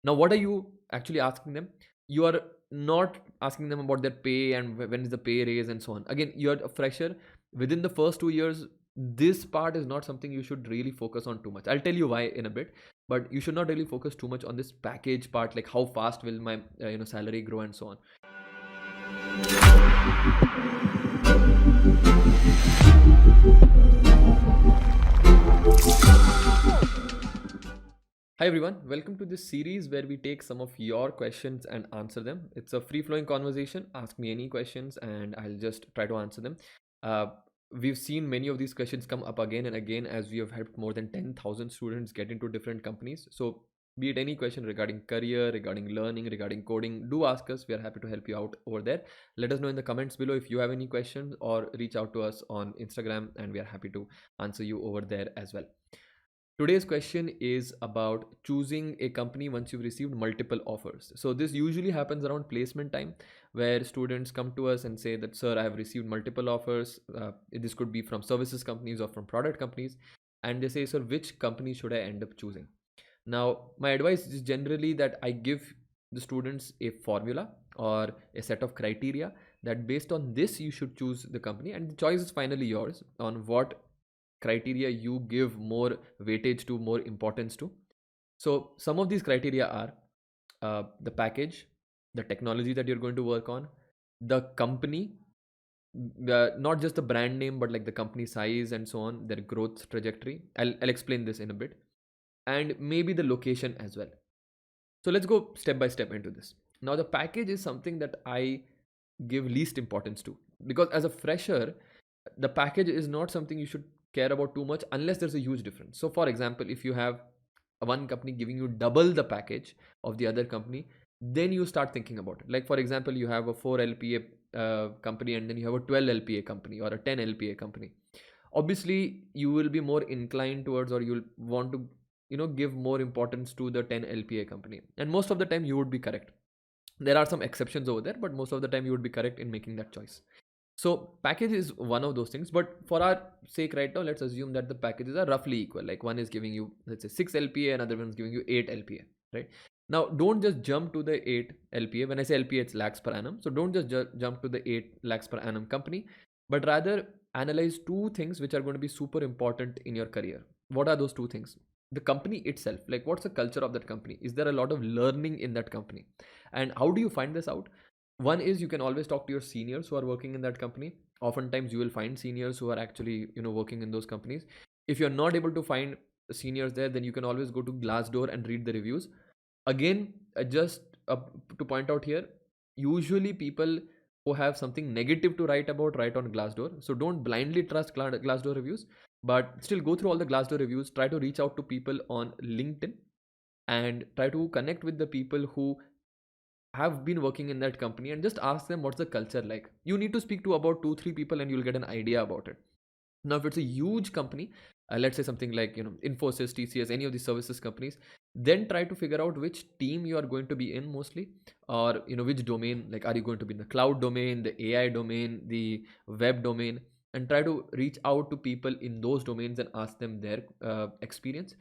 Now, what are you actually asking them? You are not asking them about their pay and when is the pay raise and so on. Again, you're a fresher. Within the first 2 years, this part is not something you should really focus on too much. I'll tell you why in a bit, but you should not really focus too much on this package part, like how fast will my salary grow and so on. Hi everyone, welcome to this series where we take some of your questions and answer them. It's a free flowing conversation. Ask me any questions and I'll just try to answer them. Uh, we've seen many of these questions come up again and again as we have helped more than 10,000 students get into different companies. So, be it any question regarding career, regarding learning, regarding coding, do ask us. We are happy to help you out over there. Let us know in the comments below if you have any questions or reach out to us on Instagram and we are happy to answer you over there as well. Today's question is about choosing a company once you've received multiple offers. So this usually happens around placement time, where students come to us and say that, sir, I have received multiple offers. This could be from services companies or from product companies. And they say, sir, which company should I end up choosing? Now, my advice is generally that I give the students a formula or a set of criteria that based on this, you should choose the company. And the choice is finally yours on what criteria you give more weightage to, more importance to. So some of these criteria are the package, the technology that you're going to work on, the company, not just the brand name, but like the company size and so on, their growth trajectory. I'll explain this in a bit, and maybe the location as well. So let's go step by step into this. Now, the package is something that I give least importance to, because as a fresher, the package is not something you should care about too much unless there's a huge difference. So, for example, if you have one company giving you double the package of the other company, then you start thinking about it. Like, for example, you have a 4 LPA company and then you have a 12 LPA company or a 10 LPA company. Obviously, you will be more inclined towards, or you'll want to give more importance to the 10 LPA company, and most of the time you would be correct. There are some exceptions over there, but most of the time you would be correct in making that choice. So package is one of those things, but for our sake right now, let's assume that the packages are roughly equal. Like one is giving you, let's say, 6 LPA, another one is giving you 8 LPA, right? Now, don't just jump to the 8 LPA. When I say LPA, it's lakhs per annum. So don't just jump to the 8 lakhs per annum company, but rather analyze two things which are going to be super important in your career. What are those two things? The company itself, like what's the culture of that company? Is there a lot of learning in that company? And how do you find this out? One is you can always talk to your seniors who are working in that company. Oftentimes you will find seniors who are actually working in those companies. If you're not able to find seniors there, then you can always go to Glassdoor and read the reviews. Again, just to point out here, usually people who have something negative to write about write on Glassdoor. So don't blindly trust Glassdoor reviews, but still go through all the Glassdoor reviews. Try to reach out to people on LinkedIn and try to connect with the people who have been working in that company and just ask them what's the culture like. You need to speak to about 2 3 people and you'll get an idea about it. Now, if it's a huge company, let's say something like Infosys, TCS, any of these services companies, then try to figure out which team you are going to be in mostly, or which domain. Like, are you going to be in the cloud domain, the AI domain, the web domain, and try to reach out to people in those domains and ask them their experience.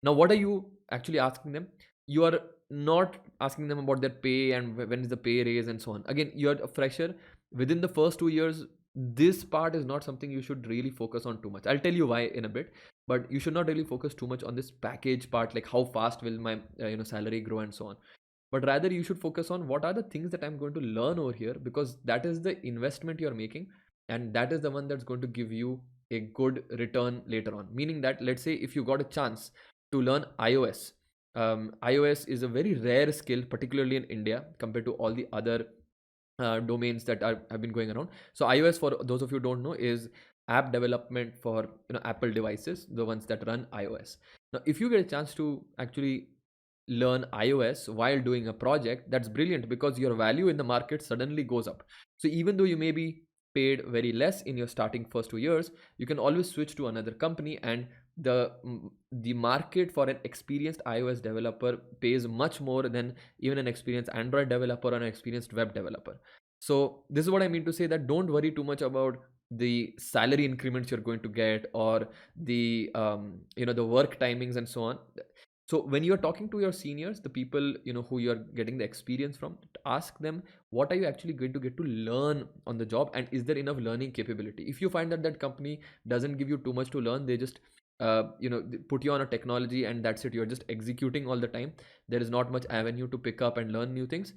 Now, what are you actually asking them? You are not asking them about their pay and when is the pay raise and so on. Again, you're a fresher. Within the first 2 years, this part is not something you should really focus on too much. I'll tell you why in a bit, but you should not really focus too much on this package part, like how fast will my salary grow and so on. But rather you should focus on what are the things that I'm going to learn over here, because that is the investment you're making, and that is the one that's going to give you a good return later on. Meaning that, let's say if you got a chance to learn iOS. iOS is a very rare skill, particularly in India, compared to all the other domains that have been going around. So iOS, for those of you who don't know, is app development for Apple devices, the ones that run iOS. Now, if you get a chance to actually learn iOS while doing a project, that's brilliant, because your value in the market suddenly goes up. So even though you may be paid very less in your starting first 2 years, you can always switch to another company, and the market for an experienced iOS developer pays much more than even an experienced Android developer or an experienced web developer. So this is what I mean to say, that don't worry too much about the salary increments you're going to get, or the the work timings and so on. So when you're talking to your seniors, the people who you're getting the experience from, ask them what are you actually going to get to learn on the job, and is there enough learning capability. If you find that that company doesn't give you too much to learn, they just they put you on a technology and that's it, you're just executing all the time, there is not much avenue to pick up and learn new things,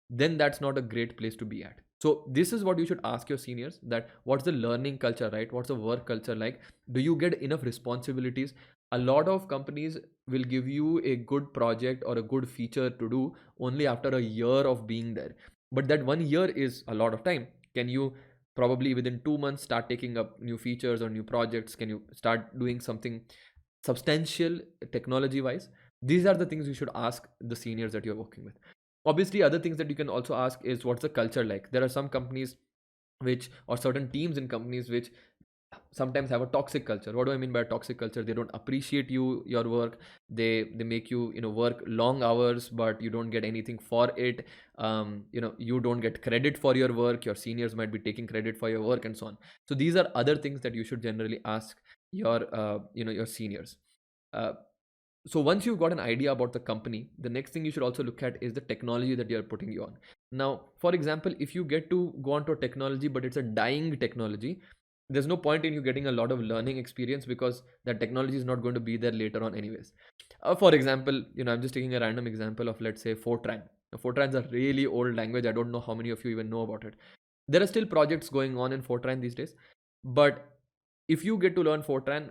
then that's not a great place to be at. So this is what you should ask your seniors, that what's the learning culture, right? What's the work culture like? Do you get enough responsibilities? A lot of companies will give you a good project or a good feature to do only after a year of being there, but that 1 year is a lot of time. Can you probably within 2 months start taking up new features or new projects? Can you start doing something substantial technology wise? These are the things you should ask the seniors that you're working with. Obviously, other things that you can also ask is what's the culture like. There are some companies which, or certain teams in companies which sometimes have a toxic culture. What do I mean by toxic culture? They don't appreciate your work. They make you work long hours, but you don't get anything for it. You don't get credit for your work. Your seniors might be taking credit for your work and so on. So these are other things that you should generally ask your seniors. uh, so once you've got an idea about the company, the next thing you should also look at is the technology that you're putting you on. Now, for example, if you get to go onto a technology but it's a dying technology, there's no point in you getting a lot of learning experience, because that technology is not going to be there later on anyways. For example, I'm just taking a random example of, let's say, Fortran. Now, Fortran is a really old language. I don't know how many of you even know about it. There are still projects going on in Fortran these days, but if you get to learn Fortran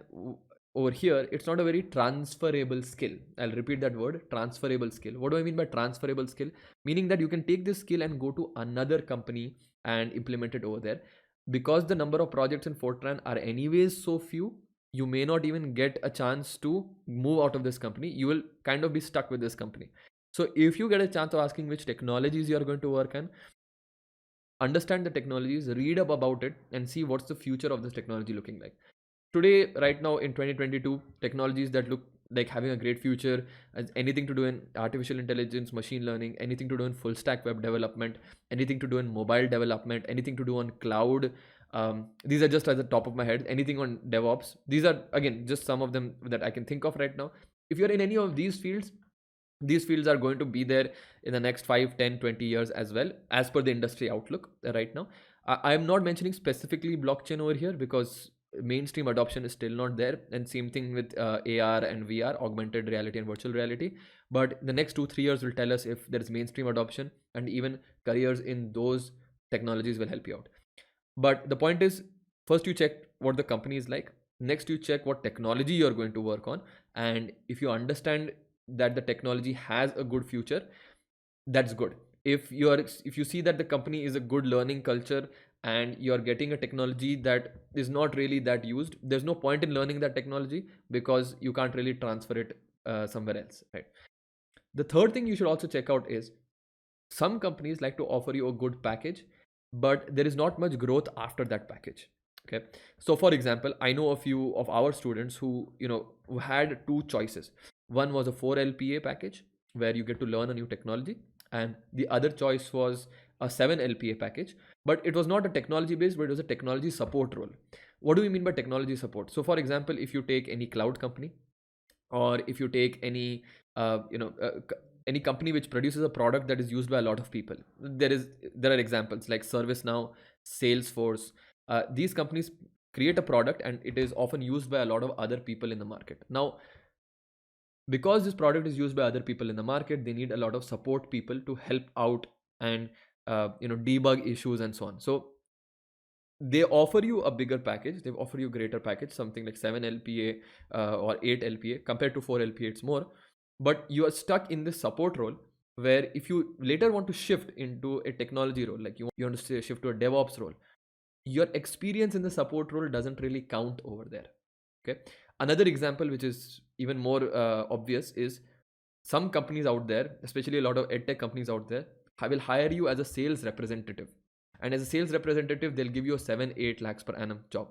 over here, it's not a very transferable skill. I'll repeat that word, transferable skill. What do I mean by transferable skill? Meaning that you can take this skill and go to another company and implement it over there. Because the number of projects in Fortran are anyways so few, you may not even get a chance to move out of this company. You will kind of be stuck with this company. So if you get a chance of asking which technologies you are going to work on, understand the technologies, read up about it, and see what's the future of this technology looking like. Today, right now in 2022, technologies that look like having a great future as anything to do in artificial intelligence, machine learning, anything to do in full stack web development, anything to do in mobile development, anything to do on cloud. These are just at the top of my head. Anything on DevOps. These are again just some of them that I can think of right now. If you're in any of these fields are going to be there in the next 5, 10, 20 years as well, as per the industry outlook right now. I'm not mentioning specifically blockchain over here because mainstream adoption is still not there, and same thing with AR and VR, augmented reality and virtual reality. But the next 2, 3 years will tell us if there is mainstream adoption, and even careers in those technologies will help you out. But the point is, first you check what the company is like, next you check what technology you're going to work on, and if you understand that the technology has a good future, that's good. If you see that the company is a good learning culture and you're getting a technology that is not really that used, there's no point in learning that technology because you can't really transfer it somewhere else, right? The third thing you should also check out is, some companies like to offer you a good package, but there is not much growth after that package. Okay, so for example, I know a few of our students who had two choices. One was a 4 LPA package where you get to learn a new technology, and the other choice was a 7 LPA package, but it was not a technology based, but it was a technology support role. What do we mean by technology support? So for example, if you take any cloud company, or if you take any uh, you know uh, any company which produces a product that is used by a lot of people, there are examples like ServiceNow, Salesforce. These companies create a product and it is often used by a lot of other people in the market. Now, because this product is used by other people in the market, they need a lot of support people to help out and debug issues and so on. So they offer you a bigger package, they offer you greater package, something like 7 LPA or 8 LPA. Compared to 4 LPA, it's more, but you are stuck in this support role, where if you later want to shift into a technology role, like you want to shift to a DevOps role, your experience in the support role doesn't really count over there. Okay, another example which is even more obvious is, some companies out there, especially a lot of edtech companies out there, will hire you as a sales representative, and as a sales representative they'll give you a 7-8 lakhs per annum job,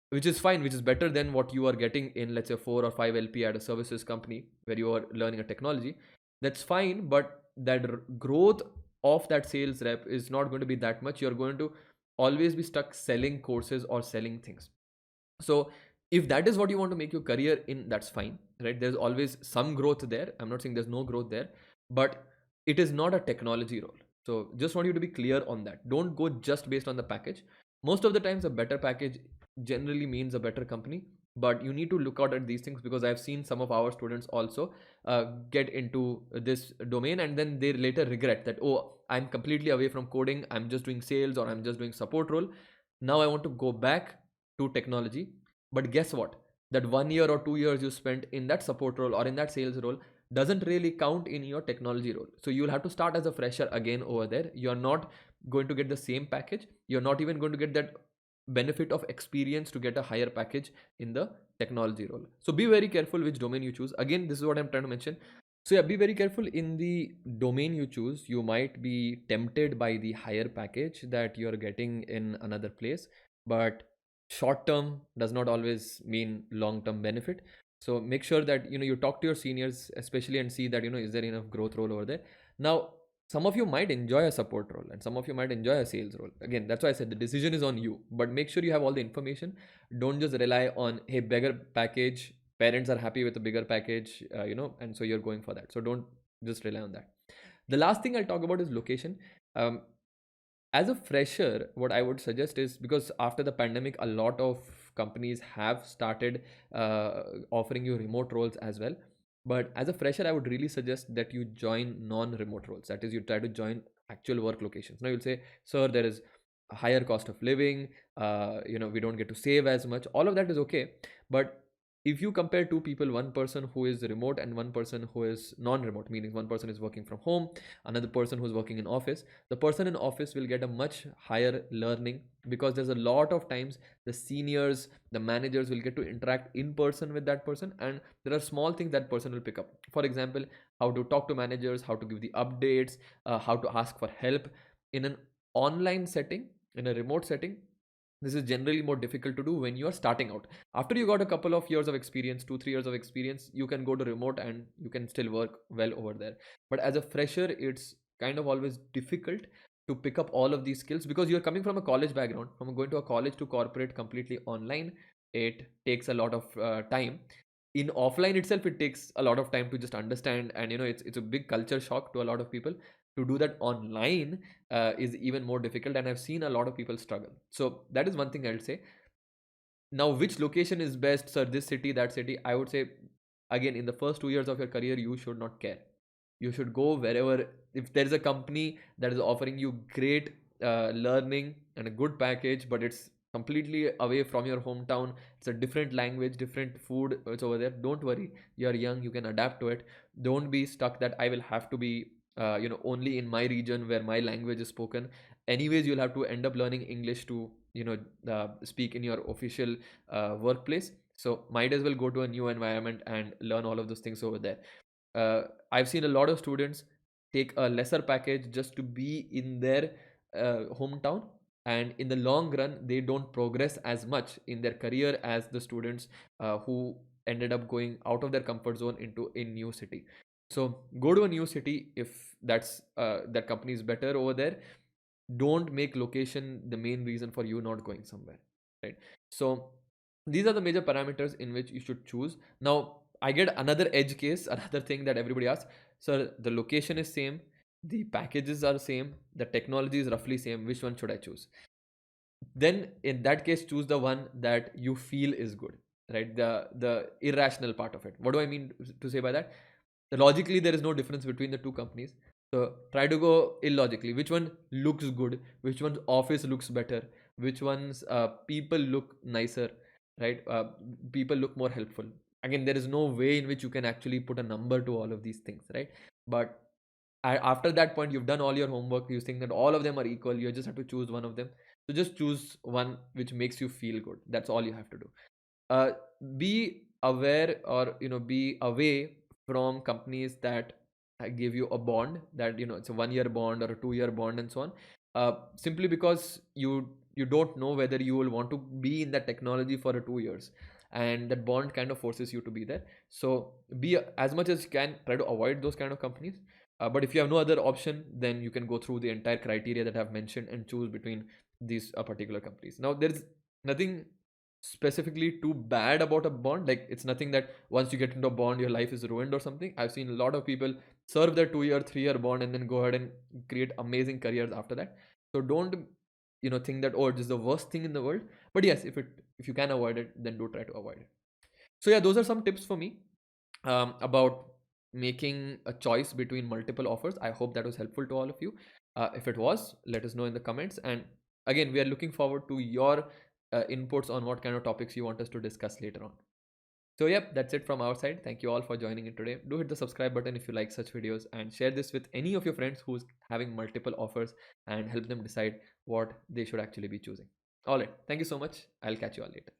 which is fine, which is better than what you are getting in, let's say, 4 or 5 LP at a services company where you are learning a technology. That's fine, but that growth of that sales rep is not going to be that much. You're going to always be stuck selling courses or selling things. So If that is what you want to make your career in, that's fine, right? There's always some growth there. I'm not saying there's no growth there, but it is not a technology role. So just want you to be clear on that. Don't go just based on the package. Most of the times a better package generally means a better company, but you need to look out at these things, because I've seen some of our students also get into this domain, and then they later regret that, oh, I'm completely away from coding, I'm just doing sales, or I'm just doing support role. Now I want to go back to technology. But guess what? That 1 year or 2 years you spent in that support role or in that sales role doesn't really count in your technology role. So you'll have to start as a fresher again over there. You're not going to get the same package. You're not even going to get that benefit of experience to get a higher package in the technology role. So be very careful which domain you choose. Again, this is what I'm trying to mention. So yeah, be very careful in the domain you choose. You might be tempted by the higher package that you're getting in another place, but short term does not always mean long term benefit. So make sure that you talk to your seniors especially, and see that is there enough growth role over there. Now, some of you might enjoy a support role and some of you might enjoy a sales role. Again, that's why I said the decision is on you, but make sure you have all the information. Don't just rely on, hey, bigger package, parents are happy with a bigger package, and so you're going for that. So don't just rely on that. The last thing I'll talk about is location. um, as a fresher, what I would suggest is, because after the pandemic a lot of companies have started offering you remote roles as well. But as a fresher, I would really suggest that you join non-remote roles. That is, you try to join actual work locations. Now you'll say, sir, there is a higher cost of living, we don't get to save as much. All of that is okay, but if you compare two people, one person who is remote and one person who is non-remote, meaning one person is working from home, another person who's working in office, the person in office will get a much higher learning, because there's a lot of times the seniors, the managers will get to interact in person with that person, and there are small things that person will pick up. For example, how to talk to managers, how to give the updates, how to ask for help. In an online setting, in a remote setting, this is generally more difficult to do when you are starting out. After you got a couple of years of experience, 2 3 years of experience, you can go to remote and you can still work well over there. But as a fresher, it's kind of always difficult to pick up all of these skills, because you're coming from a college background. From going to a college to corporate completely online, it takes a lot of time. In offline itself, it takes a lot of time to just understand, and it's a big culture shock to a lot of people. To do that online is even more difficult, and I've seen a lot of people struggle. So that is one thing I'll say. Now, which location is best, sir? This city, that city? I would say, again, in the first 2 years of your career, you should not care. You should go wherever. If there is a company that is offering you great learning and a good package, but it's completely away from your hometown, it's a different language, different food, it's over there, don't worry. You're young, you can adapt to it. Don't be stuck that I will have to be only in my region where my language is spoken. Anyways, you'll have to end up learning English to speak in your official workplace. So might as well go to a new environment and learn all of those things over there. I've seen a lot of students take a lesser package just to be in their hometown, and in the long run they don't progress as much in their career as the students who ended up going out of their comfort zone into a new city. So go to a new city if that company is better over there. Don't make location the main reason for you not going somewhere, right? So these are the major parameters in which you should choose. Now I get another edge case, another thing that everybody asks, sir, the location is same, the packages are same, the technology is roughly same, which one should I choose? Then in that case, choose the one that you feel is good, right? The irrational part of it. What do I mean to say by that? Logically there is no difference between the two companies, so try to go illogically. Which one looks good, which one's office looks better, which one's people look nicer, right? People look more helpful. Again, there is no way in which you can actually put a number to all of these things, right? But after that point, you've done all your homework, you think that all of them are equal, you just have to choose one of them. So just choose one which makes you feel good. That's all you have to do. uh, be aware, or be away from companies that give you a bond, that it's a 1 year bond or a 2 year bond and so on, simply because you don't know whether you will want to be in that technology for 2 years, and that bond kind of forces you to be there. So be as much as you can, try to avoid those kind of companies. But if you have no other option, then you can go through the entire criteria that I've mentioned and choose between these particular companies. Now there's nothing specifically too bad about a bond. Like, it's nothing that once you get into a bond your life is ruined or something. I've seen a lot of people serve their 2 year 3 year bond and then go ahead and create amazing careers after that. So don't, think that, oh, it is the worst thing in the world. But yes, if you can avoid it, then do try to avoid it. So yeah, those are some tips for me about making a choice between multiple offers. I hope that was helpful to all of you. If it was, let us know in the comments. And again, we are looking forward to your inputs on what kind of topics you want us to discuss later on. So yep, that's it from our side. Thank you all for joining in today. Do hit the subscribe button if you like such videos, and share this with any of your friends who's having multiple offers, and help them decide what they should actually be choosing. All right, thank you so much. I'll catch you all later.